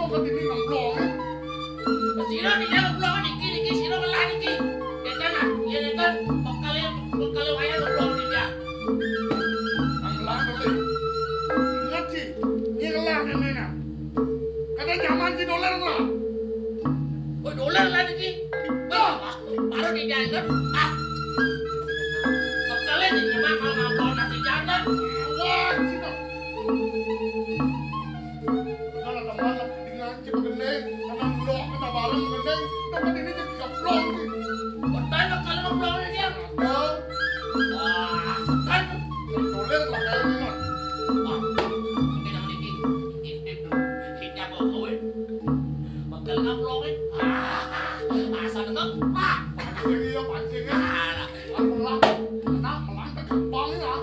kok ini ngemplong. Sira di dalam ngemplong niki sira melah niki. Ya jangan, ya kan bekal wayah ngemplong di dia. Ngelah dulu. Ingat sih, ini ngelah neneknya. Kata zaman si dolar lah. Oh dolar lah niki. Baru di dia kan. Bekalnya di rumah kalau ngemplong nanti jalan. Wah, sini. Kalau teman dengan cipa gendeng, karena mulok kita bareng gendeng, dapat ini jadi ngemplong. Betul kalau ngemplong di dia. Kan Dolar lah kayaknya. Kita niki. Kita bawa kawin. Bakal ngemplongin. Asal nggak. Jadi ya pancingnya. Aku melang, karena melang terkembang ya.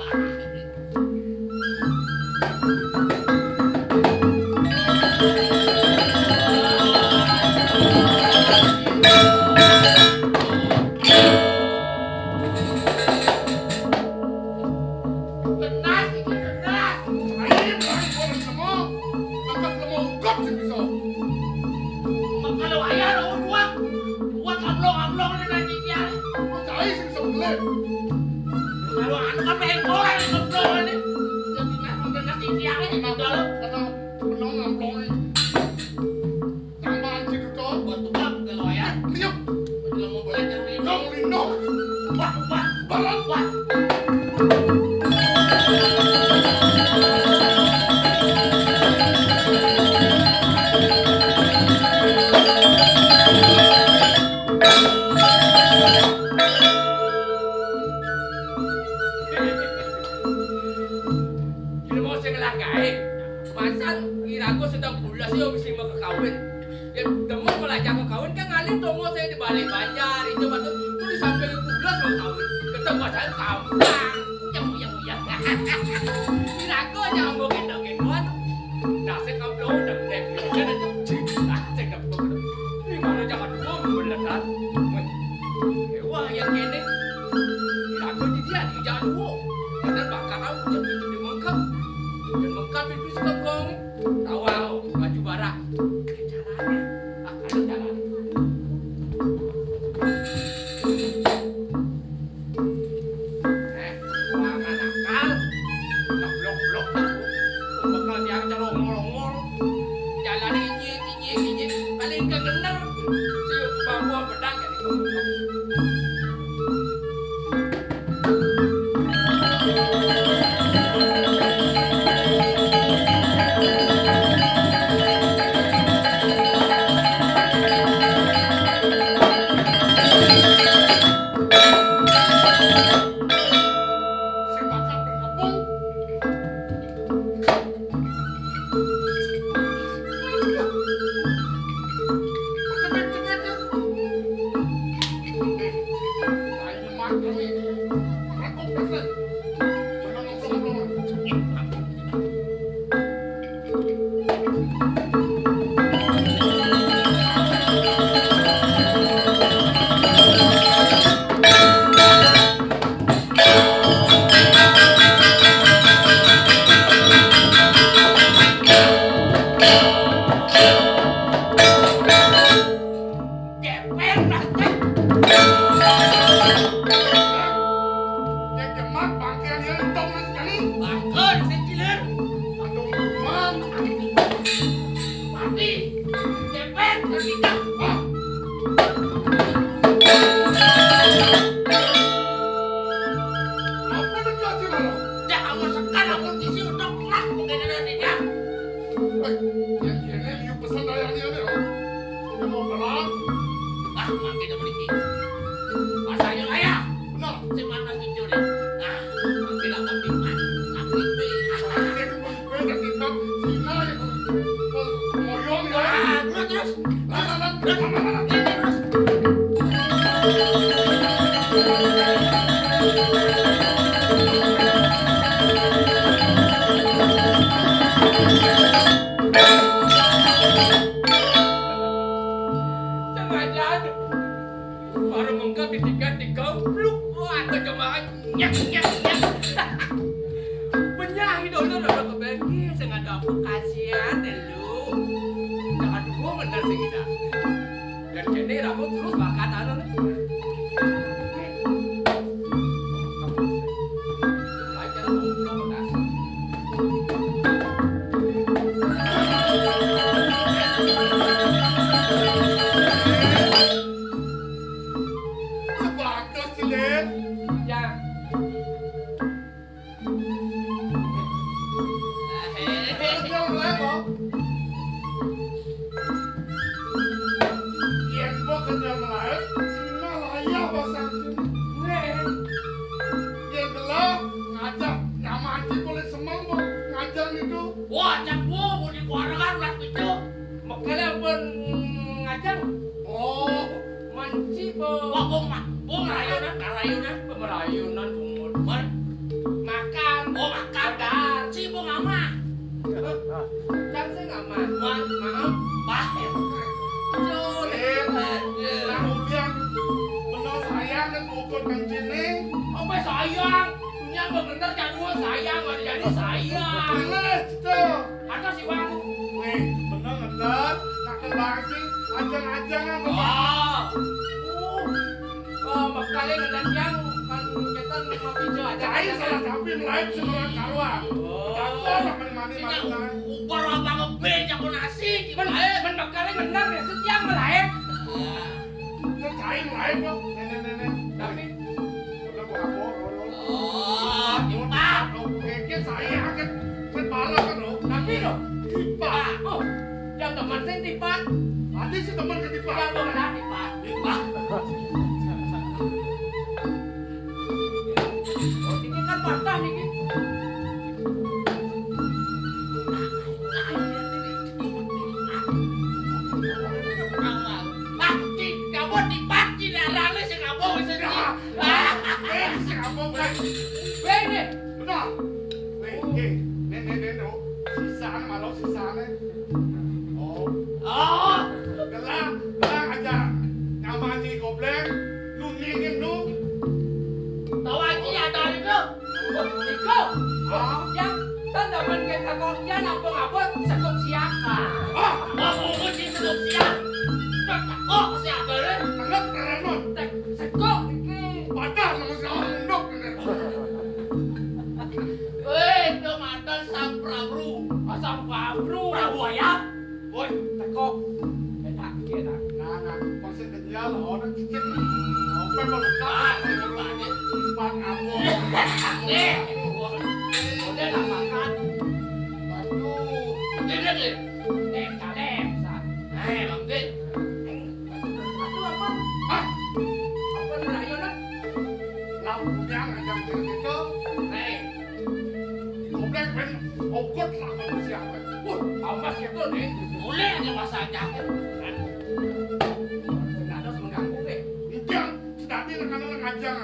Tenas iki tenas. Ayo, orang semua, angkat lemah ungkap sih bisa. Kalau ayah dua ngemplong ni nanti dia. Percaya sih bisa belet. Kalau anu kan pengen goreng ngemplong ni. Jadi nanti dia ni kalau Kata menang ngemplong ini. Tambahan sih itu. buat tukang kalau ayah. Liuk, Kalau mau belajar ni. dong lindung. Barat. Wah. Gila mau saya ngelagain. Pasal kiraku sedang bulas yo mesti mau kekawin. Ya temen melajak kekawin kan ngalir dong mau saya di balik banjar itu batu tuh di samping bulas mau kawin. Ketemu saya kampang. Yang. Kiraku aja mau gendong-gendongan. Nah saya kampung udah nempel kan aja. Saya kampung. Ini mana jangan dulu beletan. Wah yang gini. Kiraku di dia di jangan dulu. Karena bakal aku jadi di mengkap. Dan mengkap itu suka gong. Tawau, baju barak. Caranya, ada caranya. Ruangan akal. Tak blok-blok aku. Bakal yang colong-molong. Jalan injik. Paling kegenar. Siup bambu pedang jadi ngomong. Si bakal berkepung. Cepet-cepet ya. Ayo nyemak kami. Rakuk persen. Jangan ngemplong-ngemplongan. Ceper dah. Yang jemak bangkian dia entong nanti sekali. Bangkon sekiler. Andung rumah. Mati. Ceper kita. Apa dah jadi malu? Dah kamu sekarang pun di sini udah kelas mungkin ada di dia. Yang ini liu pesan dayanya ni. Kita mau perang. Makin dah beli. Masanya ayah. Benar. Semana gitu ni. Makin lah makin. Dia tu pun dah kita Cina yang moyong ya. Terus. Lah. Sengaja baru mengkap ditinggal bluk. Wah, kecemahan nyak. Penyahi dulu udah kebagi sengaja aku kasih. Yen gua kerja melaut, Cina layak bahasa Nen. Yen gelap, ngajak nama anjing boleh semang mau ngajak itu. Wah, capu mau dikeluarkan ulah itu. Makanya pun ngajak. Oh, Manci po. Wah, bung rayunan, karayunan. Pemerayunan bungut. Makan, oh makan. Dar. Si bung ama. Kan saya nggak makan. Maaf, bahaya. kemudian benar sayang dan ukur kencing. Apa sayang? Punya bener jadul sayang, nggak jadi sayang. Bener itu. Atau si Bang? Weh, bener. Nak banget sih, ajang-ajangan Oh, makanya ngedan yang kan kita mau picu aja. Cai salah tapi melayu sekolah kalwa. Kakak lah mani-mani makan. Ubar apa ngebej aku nasi. Men makanya bener ya, setiap melayu. Cai melayu kok. Nenek. Tapi Udah gua apa? Oh, timpak. Kayaknya saya akan berpala kan lo. tapi loh, Tipa. oh, yang teman saya tipat, Ada sih teman ketipa. yang teman tipat. Timpak. Oh, ini kan patah nih. Bene. Benar. Weh, nenek no. Sisaan malah sisaan. Oh. Gelang aja. Nama si gobleng. Lu ningin lu. Niko, yang kan teman kita kok dia ngapa-ngapa sekop siapa? Anggap terenut. Sekop iki. Padah sama si ondok. Asam kabru. Woi, sekop. Enak kita. Nah, maksud kerja lah orang cicit. Apa yang melukat? Pan kamu. Udah tak makan. Aduh. Lem kalem, Sat. Aduh apa? Ah, Apa rayunan? lampunya ngajak gitu. Gobleng ben okot lah sama siapa. Amas itu nih. Nggak ada mengganggu deh. Ijang, tadi rekan-rekan ngajak.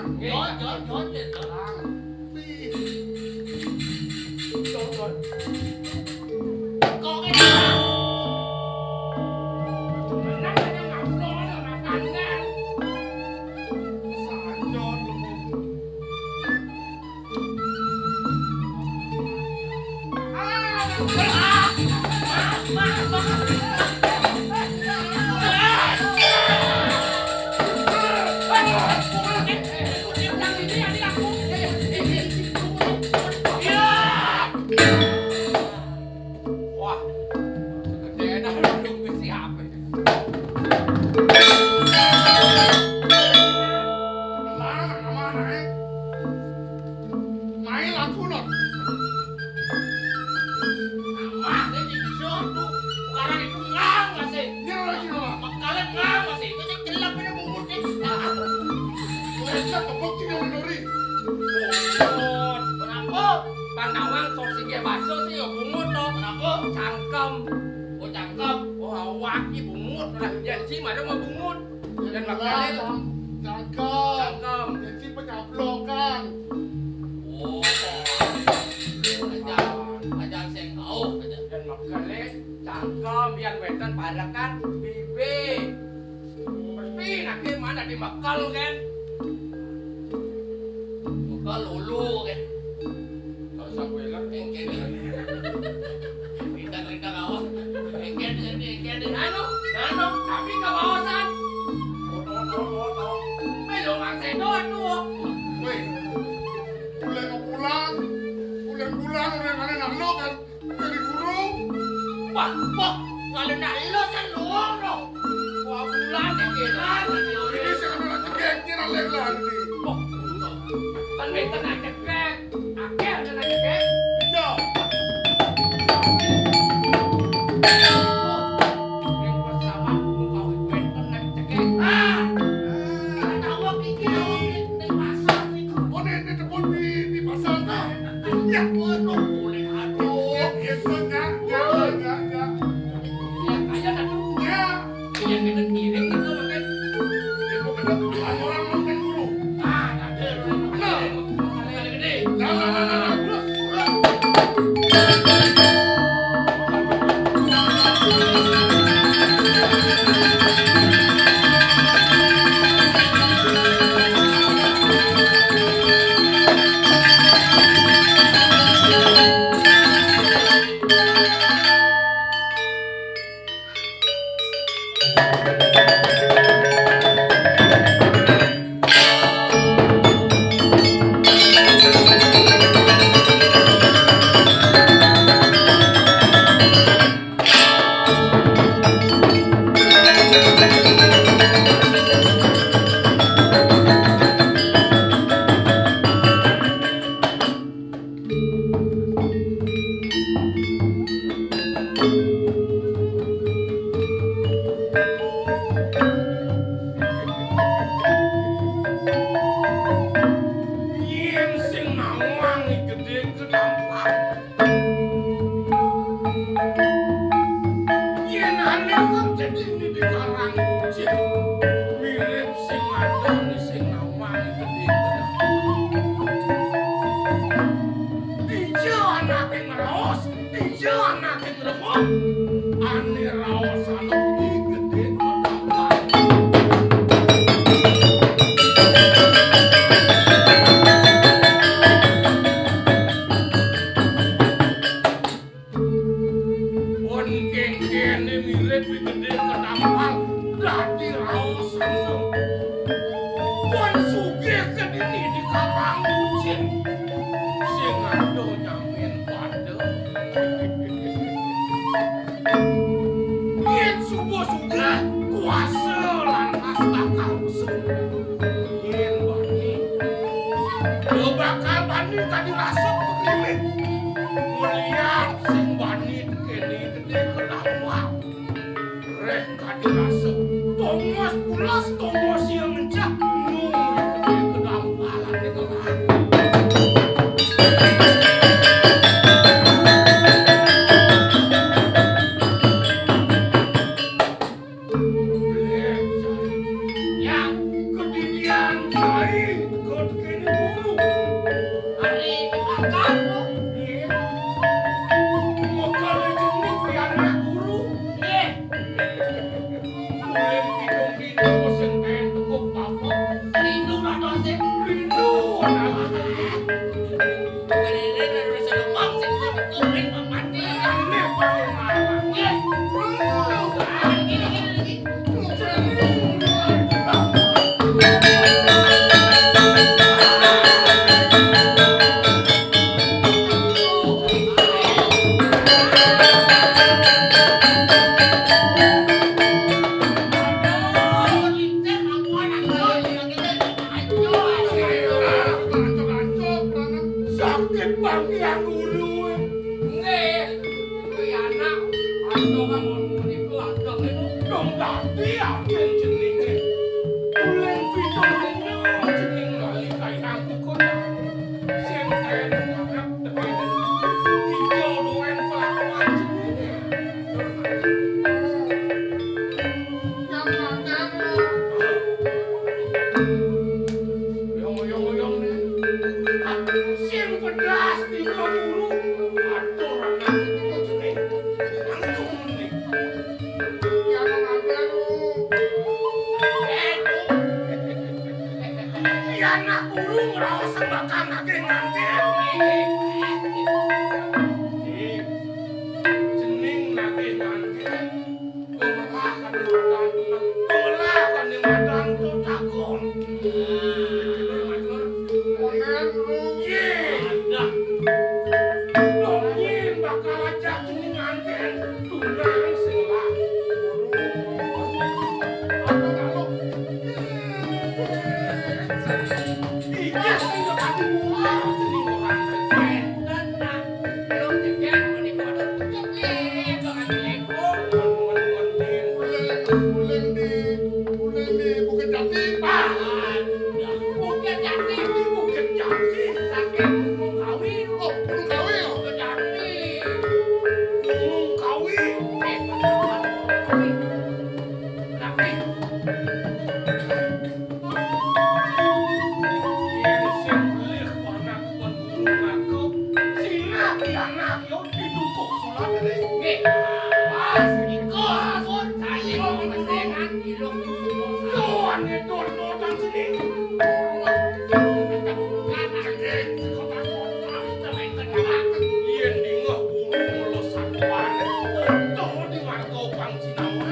Jon. Menang aja ngobrol sama makanan. Sanjot lu. Wah, kegedean ah lu siapa? Lah, kemana eh? Main aku not. Dia lagi lah. Mereka tepuk tiga menuri. Bang Nawang sosi ge baso sih yo bungut to. Cangkem. Oh awak ki bungut lah janji mah mau bungut. Dan makanya Cangkem. cangkem. Jadi penyablokan. Dan makanya cangkem yang wetan pada kan bibi. Pasti nanti mana dimakal kan? Sabuelan Nano, tapi kawasan. Melongang sedot tuh. Weh, pulang udah ada nalo kan. Dari guru. Wah, kalau nak lo kan luang dong. Wah, bulan kira. Ini sekarang lagi kira lelang nih. Oh, kan mereka nak cekek. Akhir ada nak cekek. Ya. Ning pesawat muka wit tenan cekek. Tahu iki ning pasar niku. Oh, ini debut di pasar tuh. Ya ngono boleh Oh, itu enggak. Ya kaya dah tuh. Ya, Ya kita kirim gitu makan. itu kena orang makan dulu. ada kali gede. Nah, terus. Yen sing nawang gede kedampar. Yen ane kok jadi di karang kucing. Mirip sing adone sing nawang gede kedampar. Dijo anake ngeros, dijo anake ngremuk. Ane raos anak gede kedampar. Pon kene mirip gede kedampal dadi raosan dong. Pon sugih kedini di karang kucing. Sing ado nyamin pada. Yen subuh-subuh kuasa lantas bakal usung. Yen bani yo bakal bani tadi rasuk begini. Melihat sing bani kene gede kedampal. Rek tadi rasuk. Tongos pulas tongos yang mencah. Nung gede kedampalan di kelar. Ya, Kedidian saya kod kene buru. hari di belakang tuh. Mokal jenik pianak guru. Ye, Mulai hidung dino sing kain tekuk papa. rindu lah dosen. Rindu anak. Kali ini rasa lemah sih gua dikumpulin mati. Ini paling marah. Ye, gini. Sakit bagian guru. Nggih. Kuwi anak ado kamu niku adong itu. Dong tadi agen jenenge. Tulen pitung dino jeneng lali kainang kukuna. Sing kain ngarep tekene. Ijo luwen pelakuan jenenge. Yong nih. Sing pedas dino guru. Aturan aku tuh jeneng. Langsung nih. Anak guru ngerawat bakal lagi nanti. Jening lagi nanti. Kemelah kan yang madan tuh takon. Ada. Dongin bakal ajak jening nanti. Tunang selah. Apa kalau? Iya, sudah tadi. Uleng di Bukit Jati. Bukit Jati. Di Bukit Jati. Sakit Gunung Kawi. Oh, Gunung Kawi. Bukit Jati. Gunung Kawi. Kawi. Tapi Yen sing lih anak buat gunung aku. Sinak anak yo didukuk sulat ini. nggih. Pas iko ampun saya mendengar ilung semua. Tuan itu nonton sini. Yen di ngeh gunung melosan wane. Untung di marko bang Cinawan.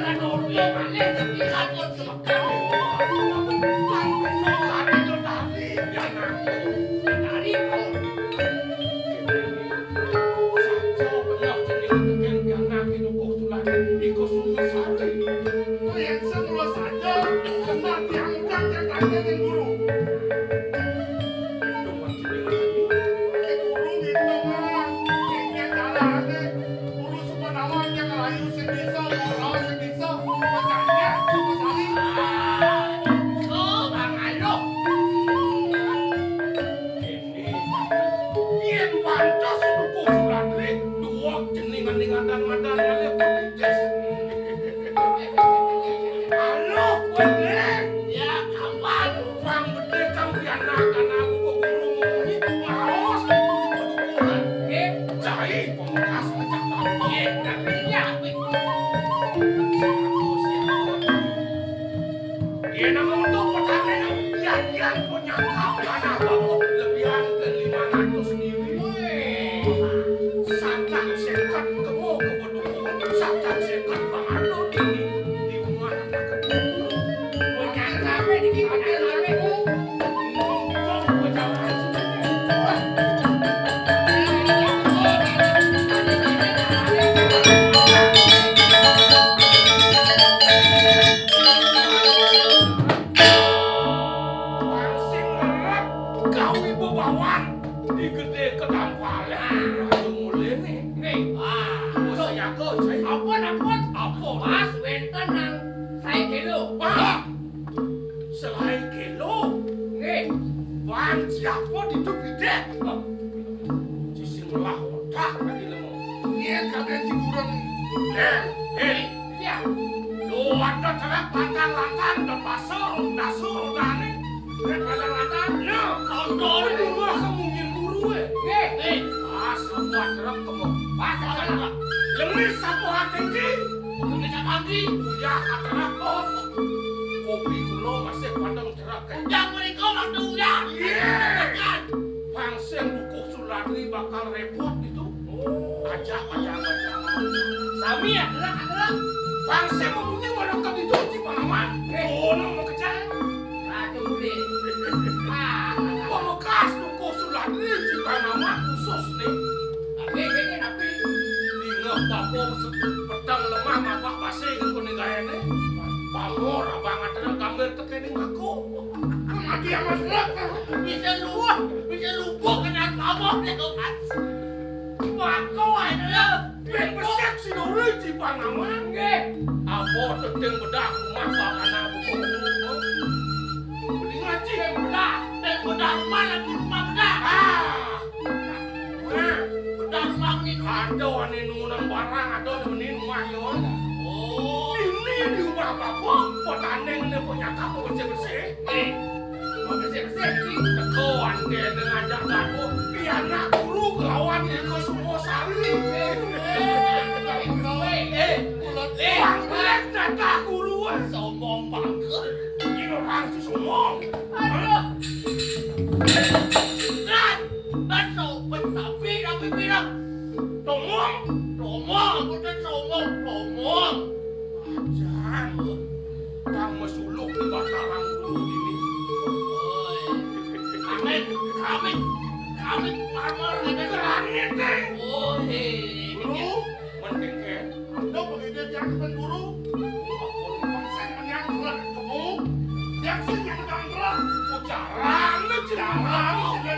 Jarang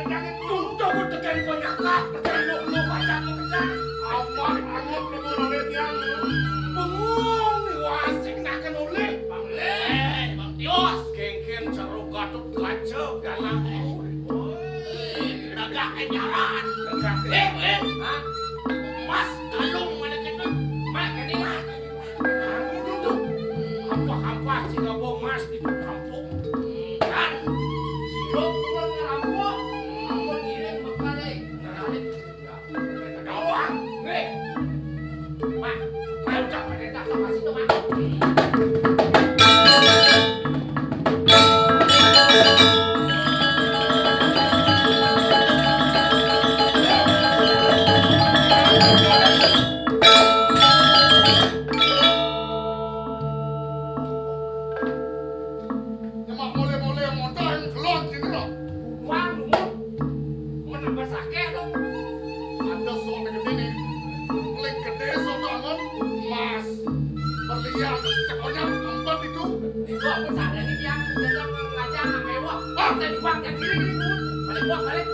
besok dan aku. Agak ejaran. Enggak. Hah? Mas, alung mana kita? Mak, ini Kamu duduk. Hampa-hampa sehingga bawa mas di kampung. Kan? siro pulang ngerampok. Ampun kirim bekal deh. Doang. Nih. Mak, mau ucap pendeta sama situ, Mak. Nyemak boleh-boleh modal yang keluar sini loh. Uang dulu. Menambah sakit dong. Ada soal gede nih. Paling gede soal banget. Mas. Berlian. Cekoknya empat itu. Itu aku sadar ini yang sedang ngajak sama mewah. Ah, tadi uang yang kiri dulu. Balik uang balik.